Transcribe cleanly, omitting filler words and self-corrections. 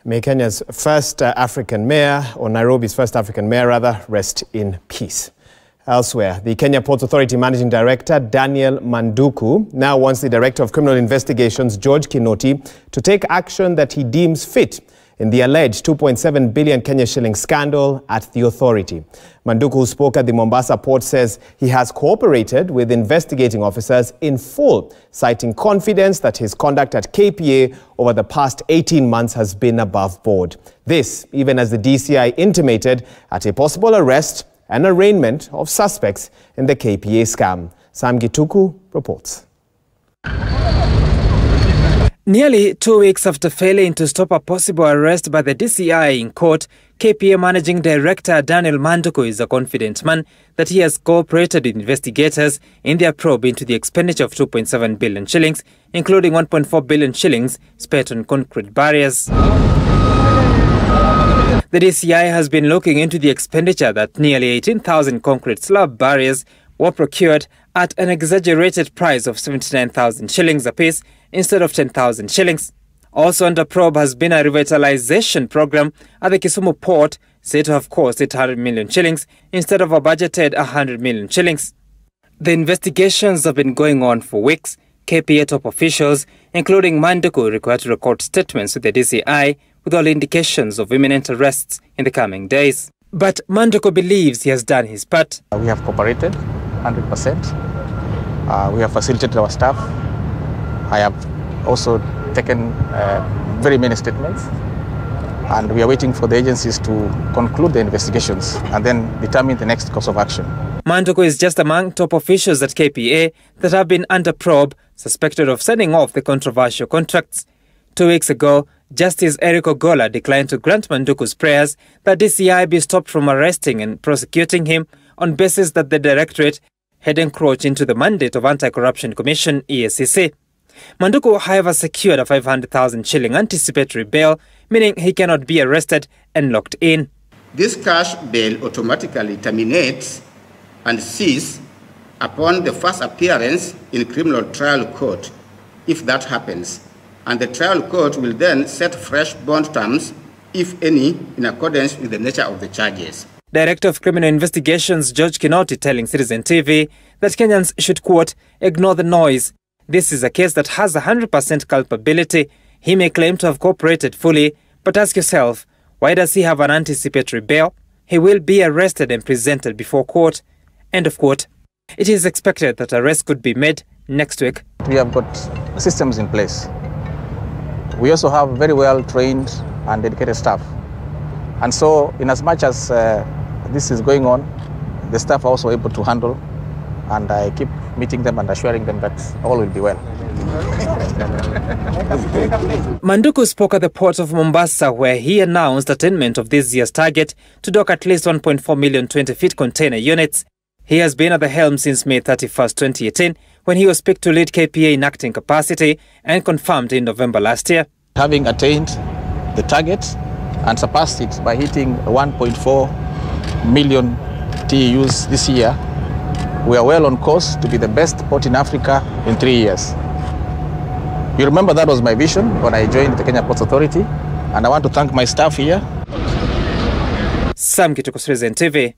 May Kenya's first African mayor, or Nairobi's first African mayor rather, rest in peace. Elsewhere, the Kenya Ports Authority Managing Director Daniel Manduku now wants the Director of Criminal Investigations, George Kinoti, to take action that he deems fit in the alleged 2.7 billion Kenya shilling scandal at the authority. Manduku, who spoke at the Mombasa Port, says he has cooperated with investigating officers in full, citing confidence that his conduct at KPA over the past 18 months has been above board. This, even as the DCI intimated at a possible arrest and arraignment of suspects in the KPA scam. Gituku reports. Nearly 2 weeks after failing to stop a possible arrest by the DCI in court, KPA Managing Director Daniel Manduku is a confident man that he has cooperated with investigators in their probe into the expenditure of 2.7 billion shillings, including 1.4 billion shillings spent on concrete barriers. The DCI has been looking into the expenditure that nearly 18,000 concrete slab barriers were procured at an exaggerated price of 79,000 shillings apiece instead of 10,000 shillings. Also under probe has been a revitalization program at the Kisumu port, said to have cost 800 million shillings instead of a budgeted 100 million shillings. The investigations have been going on for weeks. KPA top officials, including Manduku, required to record statements with the DCI with all indications of imminent arrests in the coming days. But Manduku believes he has done his part. We have cooperated 100%. We have facilitated our staff. I have also taken very many statements, and we are waiting for the agencies to conclude the investigations and then determine the next course of action. Manduku is just among top officials at KPA that have been under probe, suspected of sending off the controversial contracts. 2 weeks ago, Justice Eric Ogola declined to grant Manduku's prayers that DCI be stopped from arresting and prosecuting him on basis that the Directorate had encroached into the mandate of Anti-Corruption Commission (EACC). Manduku, however, secured a 500,000 shilling anticipatory bail, meaning he cannot be arrested and locked in. This cash bail automatically terminates and ceases upon the first appearance in criminal trial court, if that happens, and the trial court will then set fresh bond terms, if any, in accordance with the nature of the charges. Director of Criminal Investigations George Kinoti telling Citizen TV that Kenyans should, quote, ignore the noise. This is a case that has 100% culpability. He may claim to have cooperated fully, but ask yourself, why does he have an anticipatory bail? He will be arrested and presented before court. End of quote. It is expected that arrest could be made next week. We have got systems in place. We also have very well trained and dedicated staff. And so, in as much as this is going on, the staff are also able to handle, and I keep meeting them and assuring them that all will be well. Manduku spoke at the port of Mombasa, where he announced attainment of this year's target to dock at least 1.4 million 20-feet container units. He has been at the helm since May 31st, 2018, when he was picked to lead KPA in acting capacity and confirmed in November last year. Having attained the target and surpassed it by hitting 1.4 million TEUs this year, we are well on course to be the best port in Africa in 3 years. You remember that was my vision when I joined the Kenya Ports Authority, and I want to thank my staff here. Gituku, Citizen TV.